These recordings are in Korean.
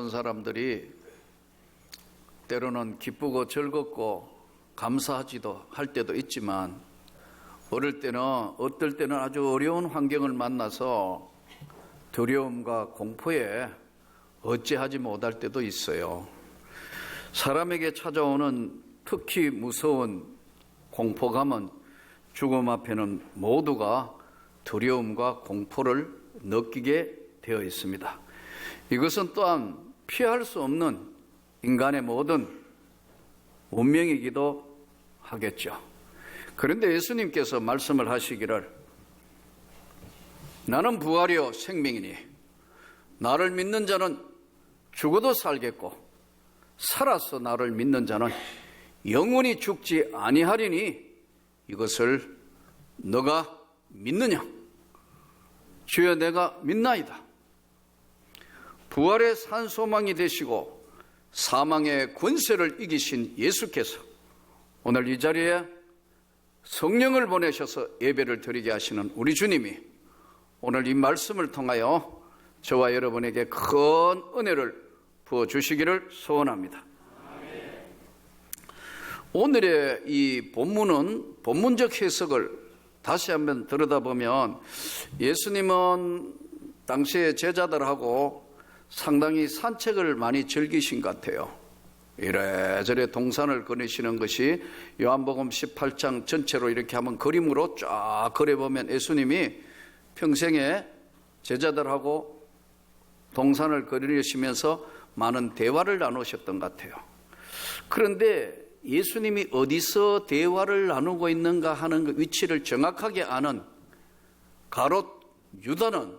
온 사람들이 때로는 기쁘고 즐겁고 감사하지도 할 때도 있지만 어떨 때는 아주 어려운 환경을 만나서 두려움과 공포에 어찌하지 못할 때도 있어요. 사람에게 찾아오는 특히 무서운 공포감은 죽음 앞에는 모두가 두려움과 공포를 느끼게 되어 있습니다. 이것은 또한 피할 수 없는 인간의 모든 운명이기도 하겠죠. 그런데 예수님께서 말씀을 하시기를 나는 부활이요 생명이니 나를 믿는 자는 죽어도 살겠고 살아서 나를 믿는 자는 영원히 죽지 아니하리니 이것을 너가 믿느냐? 주여 내가 믿나이다. 부활의 산 소망이 되시고 사망의 권세를 이기신 예수께서 오늘 이 자리에 성령을 보내셔서 예배를 드리게 하시는 우리 주님이 오늘 이 말씀을 통하여 저와 여러분에게 큰 은혜를 부어주시기를 소원합니다. 오늘의 이 본문은 본문적 해석을 다시 한번 들여다보면 예수님은 당시에 제자들하고 상당히 산책을 많이 즐기신 것 같아요. 이래저래 동산을 거니시는 것이 요한복음 18장 전체로 이렇게 한번 그림으로 쫙 그려보면 예수님이 평생에 제자들하고 동산을 거니시면서 많은 대화를 나누셨던 것 같아요. 그런데 예수님이 어디서 대화를 나누고 있는가 하는 그 위치를 정확하게 아는 가롯 유다는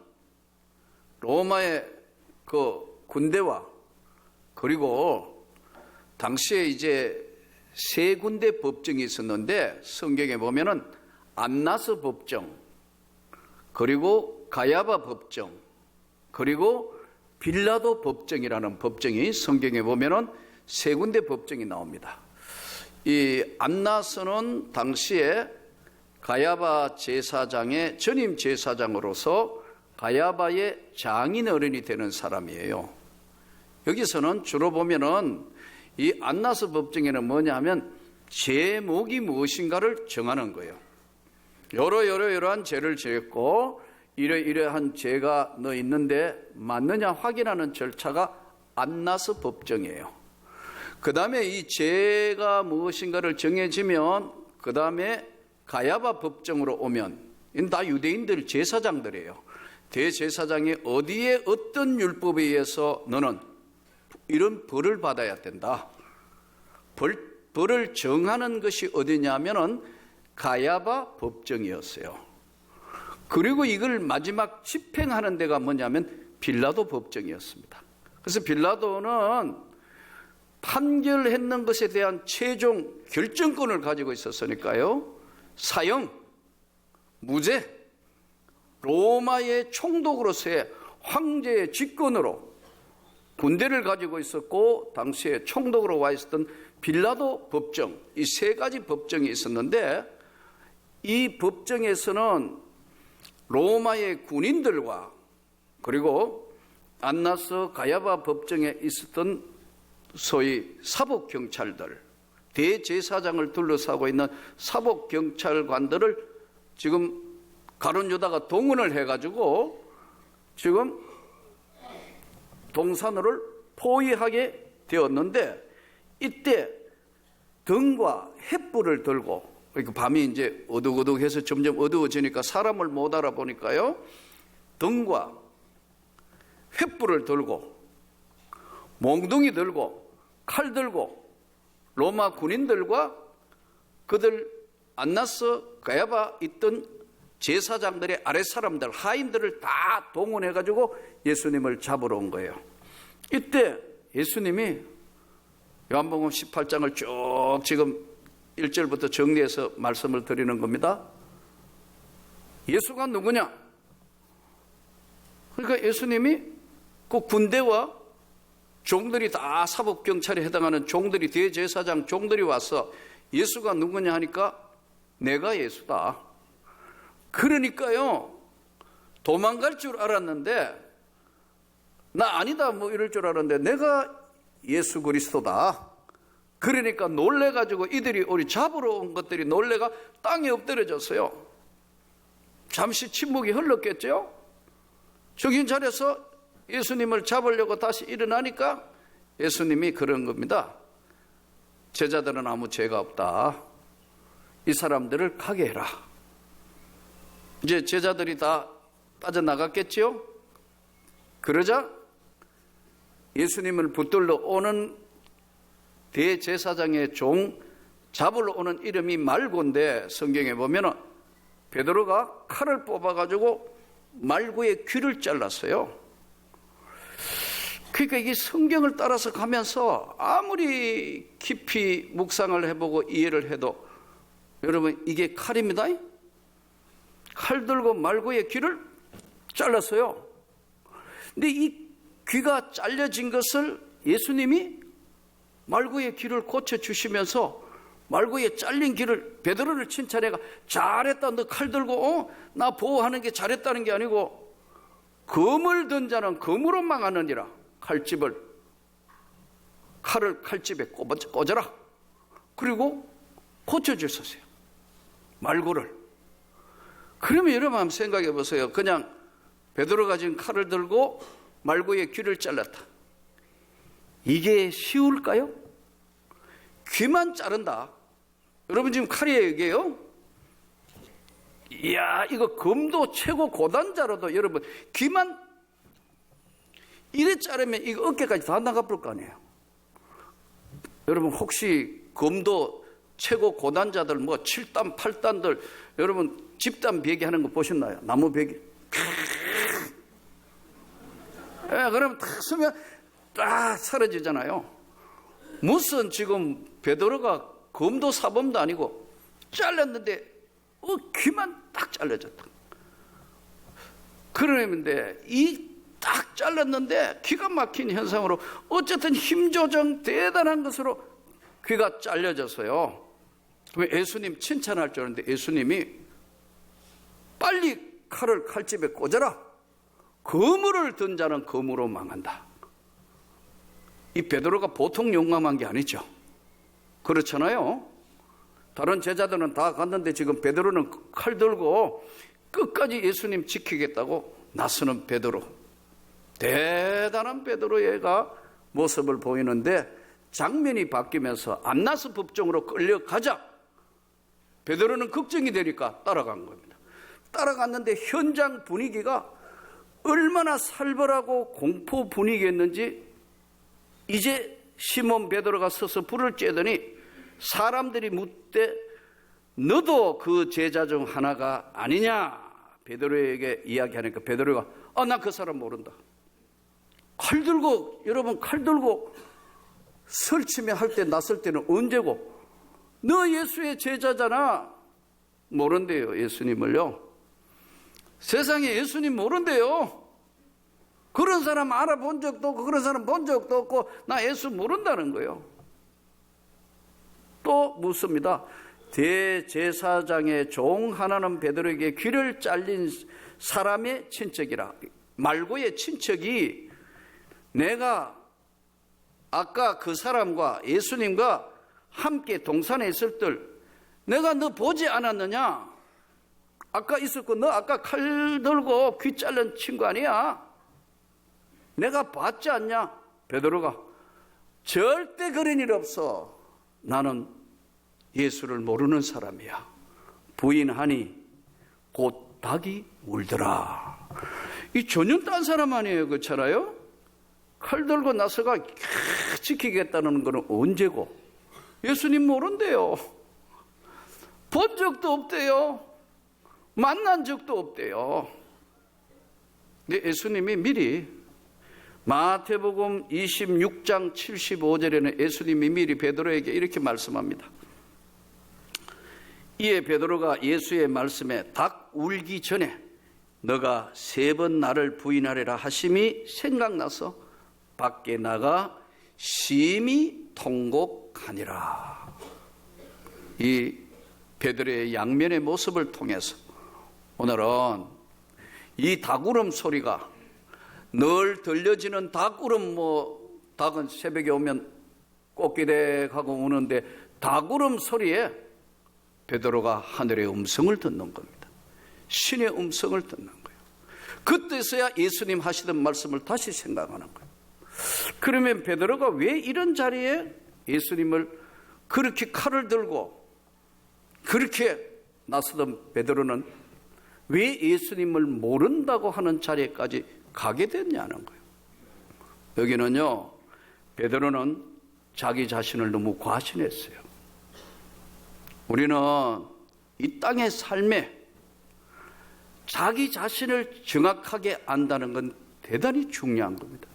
로마의 그 군대와 그리고 당시에 이제 세 군데 법정이 있었는데 성경에 보면은 안나스 법정, 그리고 가야바 법정, 그리고 빌라도 법정이라는 법정이 성경에 보면은 세 군데 법정이 나옵니다. 이 안나스는 당시에 가야바 제사장의 전임 제사장으로서 가야바의 장인 어른이 되는 사람이에요. 여기서는 주로 보면은 이 안나스 법정에는 뭐냐면 제목이 무엇인가를 정하는 거예요. 여러한 죄를 지었고 이러한 죄가 너 있는데 맞느냐 확인하는 절차가 안나스 법정이에요. 그 다음에 이 죄가 무엇인가를 정해지면 그 다음에 가야바 법정으로 오면 이건 다 유대인들 제사장들이에요. 대제사장이 어디에 어떤 율법에 의해서 너는 이런 벌을 받아야 된다. 벌을 정하는 것이 어디냐면은 가야바 법정이었어요. 그리고 이걸 마지막 집행하는 데가 뭐냐면 빌라도 법정이었습니다. 그래서 빌라도는 판결했는 것에 대한 최종 결정권을 가지고 있었으니까요. 사형, 무죄, 로마의 총독으로서의 황제의 직권으로 군대를 가지고 있었고 당시에 총독으로 와 있었던 빌라도 법정, 이 세 가지 법정이 있었는데 이 법정에서는 로마의 군인들과 그리고 안나스 가야바 법정에 있었던 소위 사법경찰들, 대제사장을 둘러싸고 있는 사법경찰관들을 지금 가룟 유다가 동원을 해가지고 지금 동산을 포위하게 되었는데 이때 등과 횃불을 들고 그러니까 밤이 이제 어둑어둑해서 점점 어두워지니까 사람을 못 알아보니까요. 등과 횃불을 들고 몽둥이 들고 칼 들고 로마 군인들과 그들 안나스 가야바 있던 제사장들의 아랫사람들 하인들을 다 동원해가지고 예수님을 잡으러 온 거예요. 이때 예수님이 요한복음 18장을 쭉 지금 1절부터 정리해서 말씀을 드리는 겁니다. 예수가 누구냐? 그러니까 예수님이 그 군대와 종들이 다 사법경찰에 해당하는 종들이 대제사장 종들이 와서 예수가 누구냐 하니까 내가 예수다. 그러니까요 도망갈 줄 알았는데 나 아니다 뭐 이럴 줄 알았는데 내가 예수 그리스도다. 그러니까 놀래가지고 이들이 우리 잡으러 온 것들이 놀래가 땅에 엎드려졌어요. 잠시 침묵이 흘렀겠죠. 정신 차려서 예수님을 잡으려고 다시 일어나니까 예수님이 그런 겁니다. 제자들은 아무 죄가 없다. 이 사람들을 가게 해라. 이제 제자들이 다 빠져나갔겠지요. 그러자 예수님을 붙들러 오는 대제사장의 종 잡으러 오는 이름이 말고인데, 성경에 보면 베드로가 칼을 뽑아가지고 말고의 귀를 잘랐어요. 그러니까 이게 성경을 따라서 가면서 아무리 깊이 묵상을 해보고 이해를 해도 여러분 이게 칼입니다. 칼 들고 말고의 귀를 잘랐어요. 근데 이 귀가 잘려진 것을 예수님이 말고의 귀를 고쳐주시면서 말고의 잘린 귀를 베드로를 칭찬해가 잘했다. 너 칼 들고 나 보호하는 게 잘했다는 게 아니고 검을 든 자는 검으로 망하느니라. 칼을 칼집에 꽂아라. 그리고 고쳐주셨어요. 말고를. 그러면 여러분 한번 생각해 보세요. 그냥 베드로가 지금 칼을 들고 말고의 귀를 잘랐다. 이게 쉬울까요? 귀만 자른다. 여러분 지금 칼이에요, 이게요? 이야, 이거 검도 최고 고단자로도 여러분 귀만 이래 자르면 이거 어깨까지 다 나가볼 거 아니에요. 여러분 혹시 검도 최고 고단자들 뭐 7단, 8단들 여러분 집단 베개 하는 거 보셨나요? 나무 베개. 그러면 탁 쓰면 딱 사라지잖아요. 무슨 지금 베드로가 검도 사범도 아니고 잘랐는데 귀만 딱 잘라졌다. 그러는데 이 딱 잘랐는데 기가 막힌 현상으로 어쨌든 힘 조정 대단한 것으로 귀가 잘려졌어요. 그럼 예수님 칭찬할 줄 알았는데 예수님이 빨리 칼을 칼집에 꽂아라. 검을 든 자는 검으로 망한다. 이 베드로가 보통 용감한 게 아니죠. 그렇잖아요. 다른 제자들은 다 갔는데 지금 베드로는 칼 들고 끝까지 예수님 지키겠다고 나서는 베드로. 대단한 베드로가 모습을 보이는데 장면이 바뀌면서 안나스 법정으로 끌려가자 베드로는 걱정이 되니까 따라간 겁니다. 따라갔는데 현장 분위기가 얼마나 살벌하고 공포 분위기였는지 이제 시몬 베드로가 서서 불을 쬐더니 사람들이 묻되 너도 그 제자 중 하나가 아니냐 베드로에게 이야기하니까 베드로가 나 그 사람 모른다. 칼 들고 여러분 칼 들고 설치며 할 때 났을 때는 언제고 너 예수의 제자잖아. 모른대요. 예수님을요. 세상에 예수님 모른대요. 그런 사람 알아본 적도 없고 그런 사람 본 적도 없고 나 예수 모른다는 거예요. 또 묻습니다. 대제사장의 종 하나는 베드로에게 귀를 잘린 사람의 친척이라. 말고의 친척이 내가 아까 그 사람과 예수님과 함께 동산에 있을 때 내가 너 보지 않았느냐? 아까 있었고 너 아까 칼 들고 귀 잘린 친구 아니야? 내가 봤지 않냐? 베드로가 절대 그런 일 없어. 나는 예수를 모르는 사람이야. 부인하니 곧 닭이 울더라. 이 전혀 딴 사람 아니에요. 그렇잖아요? 칼 들고 나서가 지키겠다는 거는 언제고? 예수님 모른대요. 본 적도 없대요. 만난 적도 없대요. 근데 예수님이 미리 마태복음 26장 75절에는 예수님이 미리 베드로에게 이렇게 말씀합니다. 이에 베드로가 예수의 말씀에 닭 울기 전에 너가 3번 나를 부인하리라 하심이 생각나서 밖에 나가 심히 통곡하니라. 이 베드로의 양면의 모습을 통해서 오늘은 이 닭울음 소리가 늘 들려지는 닭구름, 닭은 새벽에 오면 꽃기대하고 우는데 닭구름 소리에 베드로가 하늘의 음성을 듣는 겁니다. 신의 음성을 듣는 거예요. 그때서야 예수님 하시던 말씀을 다시 생각하는 거예요. 그러면 베드로가 왜 이런 자리에 예수님을 그렇게 칼을 들고 그렇게 나서던 베드로는 왜 예수님을 모른다고 하는 자리에까지 가게 됐냐는 거예요. 여기는요, 베드로는 자기 자신을 너무 과신했어요. 우리는 이 땅의 삶에 자기 자신을 정확하게 안다는 건 대단히 중요한 겁니다.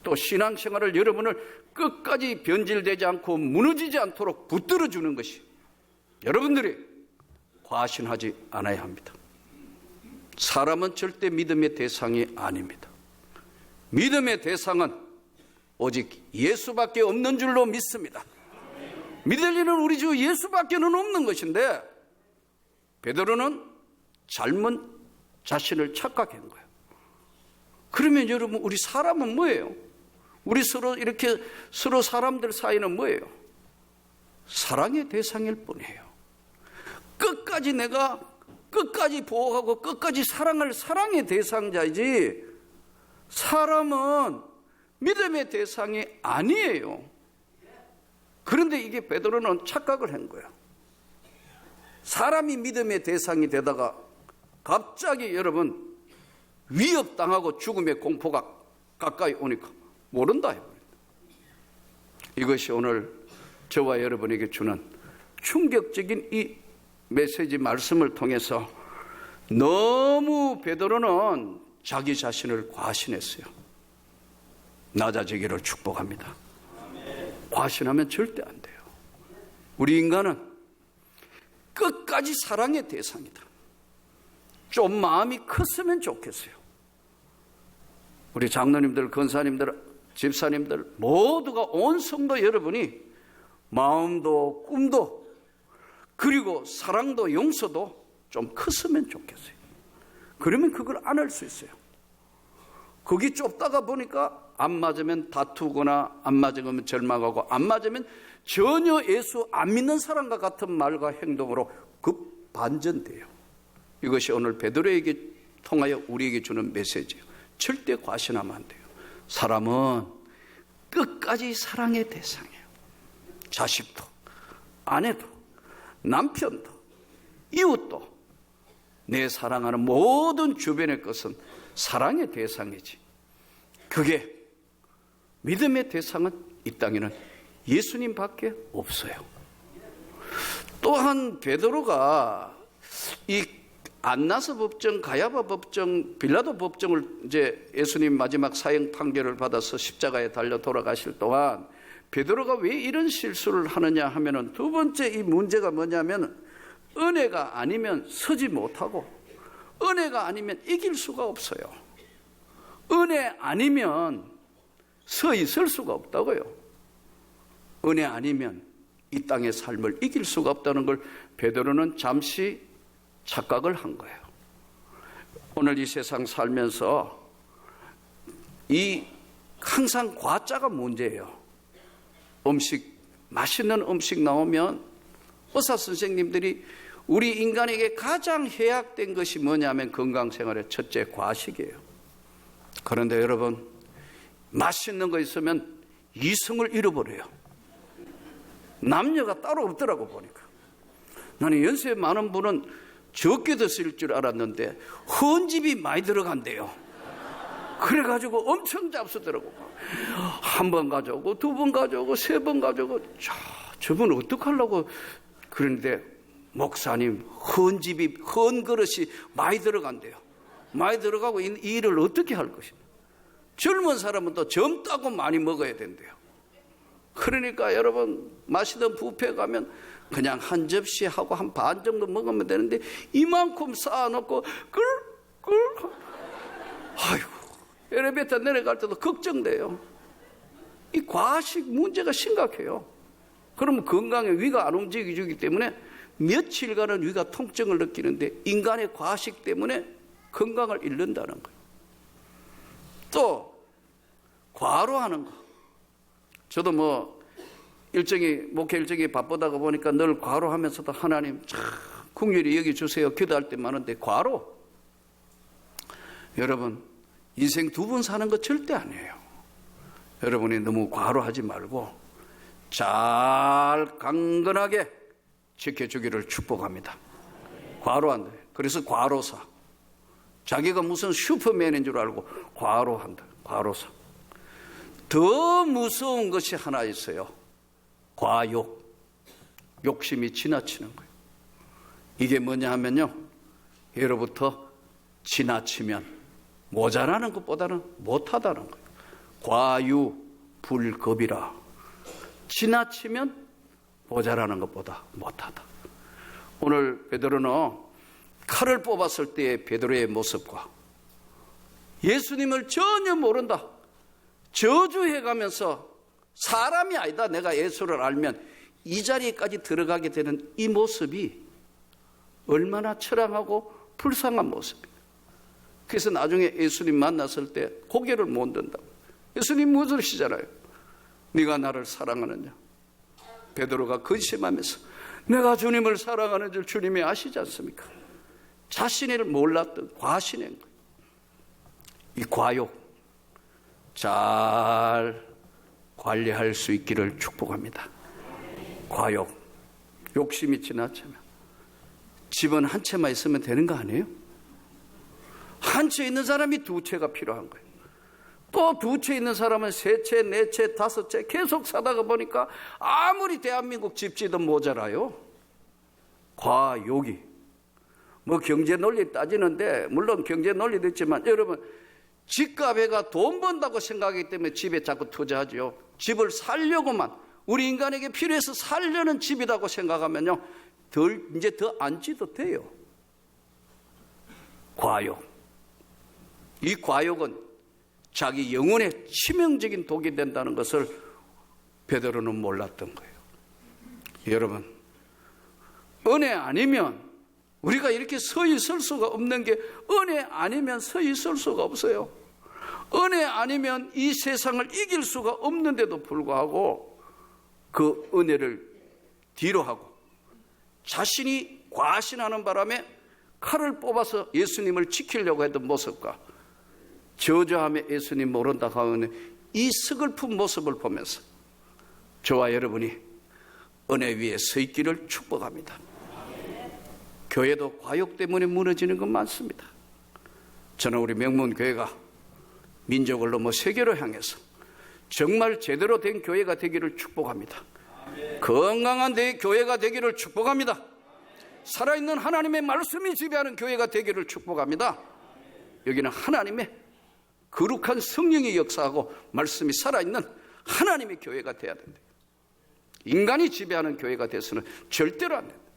또 신앙생활을 여러분을 끝까지 변질되지 않고 무너지지 않도록 붙들어주는 것이 여러분들이 과신하지 않아야 합니다. 사람은 절대 믿음의 대상이 아닙니다. 믿음의 대상은 오직 예수밖에 없는 줄로 믿습니다. 믿을 일은 우리 주 예수밖에는 없는 것인데 베드로는 잘못 자신을 착각한 거예요. 그러면 여러분, 우리 사람은 뭐예요? 우리 서로 사람들 사이는 뭐예요? 사랑의 대상일 뿐이에요. 끝까지 내가 끝까지 보호하고 끝까지 사랑할 사랑의 대상자이지 사람은 믿음의 대상이 아니에요. 그런데 이게 베드로는 착각을 한 거예요. 사람이 믿음의 대상이 되다가 갑자기 여러분 위협당하고 죽음의 공포가 가까이 오니까 모른다 해버립니다. 이것이 오늘 저와 여러분에게 주는 충격적인 이 메시지 말씀을 통해서 너무 베드로는 자기 자신을 과신했어요. 낮아지기를 축복합니다. 과신하면 절대 안 돼요. 우리 인간은 끝까지 사랑의 대상이다. 좀 마음이 컸으면 좋겠어요. 우리 장로님들, 권사님들, 집사님들 모두가 온 성도 여러분이 마음도 꿈도 그리고 사랑도 용서도 좀 컸으면 좋겠어요. 그러면 그걸 안을 수 있어요. 거기 좁다가 보니까 안 맞으면 다투거나 안 맞으면 절망하고 안 맞으면 전혀 예수 안 믿는 사람과 같은 말과 행동으로 급반전돼요. 이것이 오늘 베드로에게 통하여 우리에게 주는 메시지예요. 절대 과신하면 안 돼요. 사람은 끝까지 사랑의 대상이에요. 자식도, 아내도, 남편도, 이웃도, 내 사랑하는 모든 주변의 것은 사랑의 대상이지. 그게 믿음의 대상은 이 땅에는 예수님밖에 없어요. 또한 베드로가 이 안나서 법정, 가야바 법정, 빌라도 법정을 이제 예수님 마지막 사형 판결을 받아서 십자가에 달려 돌아가실 동안 베드로가 왜 이런 실수를 하느냐 하면은 두 번째 이 문제가 뭐냐면 은혜가 아니면 서지 못하고 은혜가 아니면 이길 수가 없어요. 은혜 아니면 서 있을 수가 없다고요. 은혜 아니면 이 땅의 삶을 이길 수가 없다는 걸 베드로는 잠시 착각을 한 거예요. 오늘 이 세상 살면서 항상 과자가 문제예요. 맛있는 음식 나오면 의사 선생님들이 우리 인간에게 가장 해악된 것이 뭐냐면 건강생활의 첫째 과식이에요. 그런데 여러분, 맛있는 거 있으면 이성을 잃어버려요. 남녀가 따로 없더라고 보니까. 나는 연세 많은 분은 적게 드실 줄 알았는데 헌집이 많이 들어간대요. 그래가지고 엄청 잡수더라고. 한 번 가져오고 두 번 가져오고 세 번 가져오고 저분 어떡하려고. 그런데 목사님, 헌 그릇이 많이 들어간대요. 많이 들어가고 이 일을 어떻게 할 것이냐. 젊은 사람은 또 젊다고 많이 먹어야 된대요. 그러니까 여러분, 마시던 뷔페 가면 그냥 한 접시 하고 한 반 정도 먹으면 되는데 이만큼 쌓아놓고 아이고, 엘리베이터 내려갈 때도 걱정돼요. 이 과식 문제가 심각해요. 그러면 건강에 위가 안 움직이기 때문에 며칠간은 위가 통증을 느끼는데 인간의 과식 때문에 건강을 잃는다는 거예요. 또 과로하는 거. 저도 목회 일정이 바쁘다가 보니까 늘 과로하면서도 하나님 참 긍휼히 여겨주세요 기도할 때 많은데 과로. 여러분 인생 두 번 사는 거 절대 아니에요. 여러분이 너무 과로하지 말고 잘 강건하게 지켜주기를 축복합니다. 과로한다. 그래서 과로사. 자기가 무슨 슈퍼맨인 줄 알고 과로한다. 과로사. 더 무서운 것이 하나 있어요. 과욕. 욕심이 지나치는 거예요. 이게 뭐냐 하면요, 예로부터 지나치면 모자라는 것보다는 못하다는 거예요. 과유불급이라. 지나치면 모자라는 것보다 못하다. 오늘 베드로는 칼을 뽑았을 때의 베드로의 모습과 예수님을 전혀 모른다, 저주해가면서 사람이 아니다, 내가 예수를 알면 이 자리에까지 들어가게 되는 이 모습이 얼마나 처량하고 불쌍한 모습이에요. 그래서 나중에 예수님 만났을 때 고개를 못 든다고. 예수님 묻으시잖아요. 네가 나를 사랑하느냐? 베드로가 근심하면서 내가 주님을 사랑하는 줄 주님이 아시지 않습니까? 자신을 몰랐던 과신인 거예요. 이 과욕 잘 관리할 수 있기를 축복합니다. 과욕, 욕심이 지나치면 집은 한 채만 있으면 되는 거 아니에요? 한 채 있는 사람이 두 채가 필요한 거예요. 또 두 채 있는 사람은 세 채, 네 채, 다섯 채 계속 사다가 보니까 아무리 대한민국 집지도 모자라요. 과욕이. 경제 논리 따지는데 물론 경제 논리도 있지만 여러분 집값에가 돈 번다고 생각하기 때문에 집에 자꾸 투자하죠. 집을 살려고만, 우리 인간에게 필요해서 살려는 집이라고 생각하면요, 이제 더 안 지도 돼요. 과욕. 이 과욕은 자기 영혼에 치명적인 독이 된다는 것을 베드로는 몰랐던 거예요. 여러분, 은혜 아니면 우리가 이렇게 서 있을 수가 없는 게, 은혜 아니면 서 있을 수가 없어요. 은혜 아니면 이 세상을 이길 수가 없는데도 불구하고 그 은혜를 뒤로 하고 자신이 과신하는 바람에 칼을 뽑아서 예수님을 지키려고 했던 모습과 저주하며 예수님 모른다 하는 이 서글픈 모습을 보면서 저와 여러분이 은혜 위에 서 있기를 축복합니다. 교회도 과욕 때문에 무너지는 건 많습니다. 저는 우리 명문교회가 민족을 넘어 세계로 향해서 정말 제대로 된 교회가 되기를 축복합니다. 건강한 교회가 되기를 축복합니다. 살아있는 하나님의 말씀이 지배하는 교회가 되기를 축복합니다. 여기는 하나님의 거룩한 성령이 역사하고 말씀이 살아있는 하나님의 교회가 되어야 된다. 인간이 지배하는 교회가 돼서는 절대로 안 된다.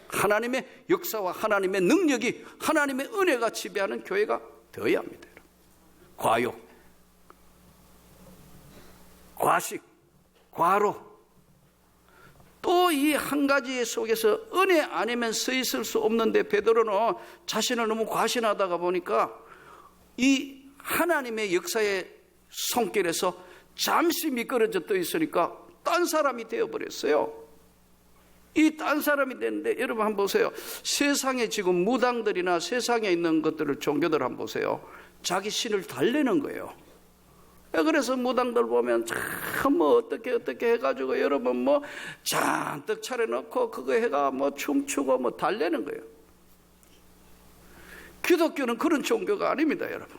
하나님의 역사와 하나님의 능력이, 하나님의 은혜가 지배하는 교회가 되어야 합니다. 과욕, 과식, 과로. 또 이 한 가지 속에서 은혜 아니면 서 있을 수 없는데 베드로는 자신을 너무 과신하다가 보니까 이 하나님의 역사의 손길에서 잠시 미끄러져 떠 있으니까 딴 사람이 되어버렸어요. 이 딴 사람이 됐는데 여러분 한번 보세요. 세상에 지금 무당들이나 세상에 있는 것들을, 종교들 한번 보세요. 자기 신을 달래는 거예요. 그래서 무당들 보면 참 어떻게 해가지고 여러분 잔뜩 차려놓고 그거 해가 춤추고 달래는 거예요. 기독교는 그런 종교가 아닙니다, 여러분.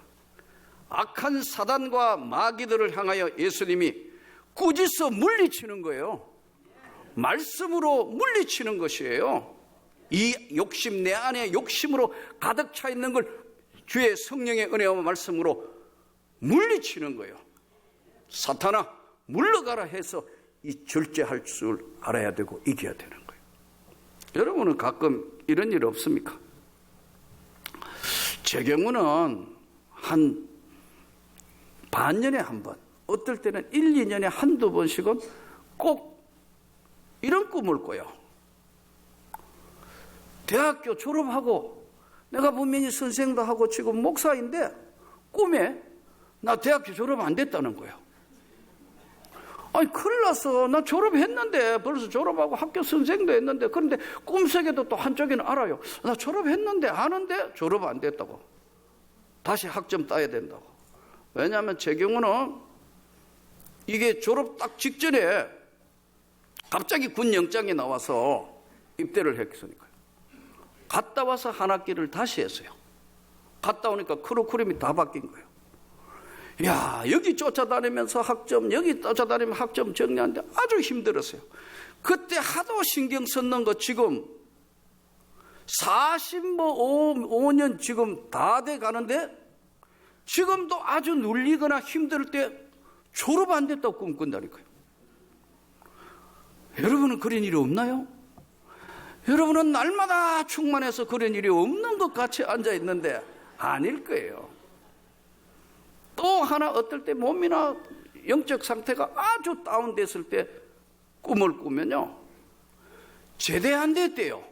악한 사단과 마귀들을 향하여 예수님이 꾸짖어 물리치는 거예요. 말씀으로 물리치는 것이에요. 이 욕심, 내 안에 욕심으로 가득 차 있는 걸 주의 성령의 은혜와 말씀으로 물리치는 거예요. 사탄아 물러가라 해서 이 절제할 줄 알아야 되고 이겨야 되는 거예요. 여러분은 가끔 이런 일 없습니까? 제 경우는 한 반년에 한 번, 어떨 때는 1, 2년에 한두 번씩은 꼭 이런 꿈을 꿔요. 대학교 졸업하고 내가 분명히 선생도 하고 지금 목사인데 꿈에 나 대학교 졸업 안 됐다는 거예요. 아니, 큰일 났어. 나 졸업했는데, 벌써 졸업하고 학교 선생도 했는데, 그런데 꿈속에도 또 한쪽에는 알아요. 나 졸업했는데, 아는데 졸업 안 됐다고. 다시 학점 따야 된다고. 왜냐하면 제 경우는 이게 졸업 딱 직전에 갑자기 군 영장이 나와서 입대를 했으니까요. 갔다 와서 한 학기를 다시 했어요. 갔다 오니까 커리큘럼이 다 바뀐 거예요. 야, 여기 쫓아다니면서 학점, 여기 쫓아다니면 학점 정리하는데 아주 힘들었어요. 그때 하도 신경 썼는 거 지금 45년 지금 다 돼 가는데 지금도 아주 눌리거나 힘들 때 졸업 안 됐다고 꿈꾼다니까요. 여러분은 그런 일이 없나요? 여러분은 날마다 충만해서 그런 일이 없는 것 같이 앉아 있는데 아닐 거예요. 또 하나 어떨 때 몸이나 영적 상태가 아주 다운됐을 때 꿈을 꾸면요, 제대 안 됐대요.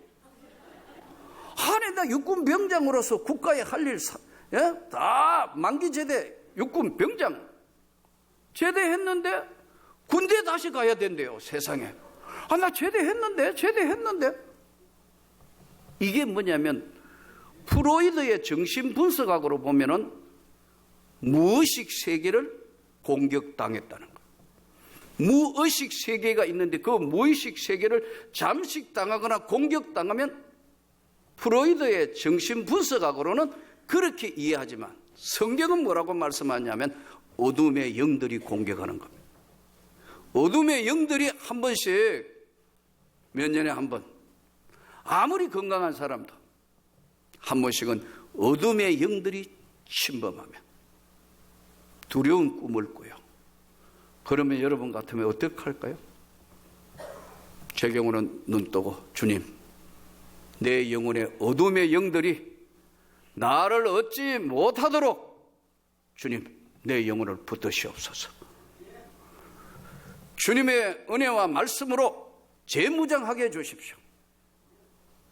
아니, 나 육군 병장으로서 국가에 할 일 다 만기 제대 육군 병장 제대했는데 군대 다시 가야 된대요. 세상에. 아, 나 제대했는데. 이게 뭐냐면 프로이드의 정신분석학으로 보면은 무의식 세계를 공격당했다는 거예요. 무의식 세계가 있는데 그 무의식 세계를 잠식당하거나 공격당하면 프로이드의 정신분석학으로는 그렇게 이해하지만 성경은 뭐라고 말씀하냐면 어둠의 영들이 공격하는 겁니다. 어둠의 영들이 한 번씩 몇 년에 한 번, 아무리 건강한 사람도 한 번씩은 어둠의 영들이 침범하면 두려운 꿈을 꾸요. 그러면 여러분 같으면 어떻게 할까요? 제 경우는 눈 뜨고, 주님, 내 영혼의 어둠의 영들이 나를 얻지 못하도록 주님, 내 영혼을 붙드시옵소서. 주님의 은혜와 말씀으로 재무장하게 해주십시오.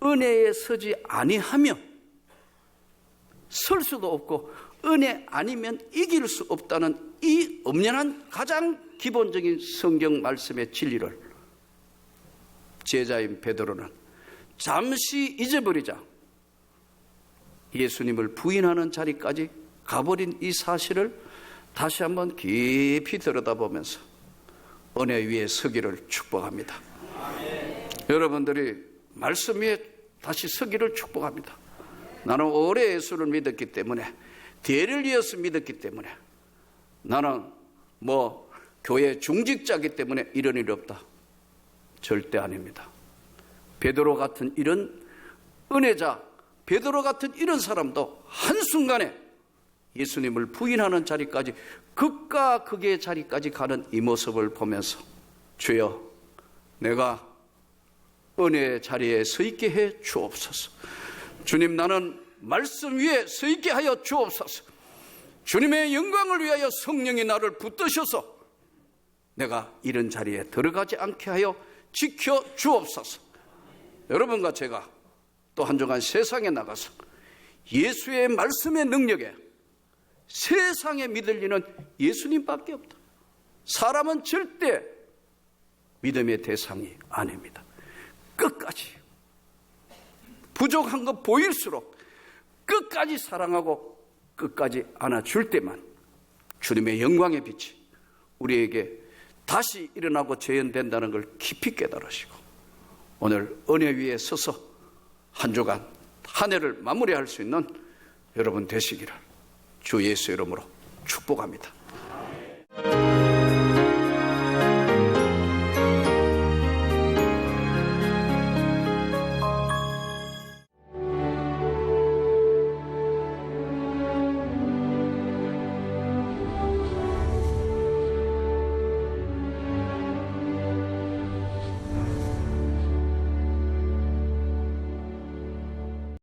은혜에 서지 아니하면 설 수도 없고 은혜 아니면 이길 수 없다는 이 엄연한 가장 기본적인 성경 말씀의 진리를 제자인 베드로는 잠시 잊어버리자 예수님을 부인하는 자리까지 가버린 이 사실을 다시 한번 깊이 들여다보면서 은혜 위에 서기를 축복합니다. 여러분들이 말씀 위에 다시 서기를 축복합니다. 나는 오래 예수를 믿었기 때문에, 대를 이어서 믿었기 때문에, 나는 교회 중직자이기 때문에 이런 일이 없다. 절대 아닙니다. 베드로 같은 이런 은혜자, 베드로 같은 이런 사람도 한순간에 예수님을 부인하는 자리까지, 극과 극의 자리까지 가는 이 모습을 보면서 주여, 내가 은혜의 자리에 서 있게 해 주옵소서. 주님, 나는 말씀 위에 서 있게 하여 주옵소서. 주님의 영광을 위하여 성령이 나를 붙드셔서 내가 이런 자리에 들어가지 않게 하여 지켜 주옵소서. 여러분과 제가 또 한 주간 세상에 나가서 예수의 말씀의 능력에 세상에 믿을 리는 예수님밖에 없다. 사람은 절대 믿음의 대상이 아닙니다. 끝까지 부족한 것 보일수록 끝까지 사랑하고 끝까지 안아줄 때만 주님의 영광의 빛이 우리에게 다시 일어나고 재현된다는 걸 깊이 깨달으시고, 오늘 은혜 위에 서서 한 주간 한 해를 마무리할 수 있는 여러분 되시기를 주 예수 이름으로 축복합니다.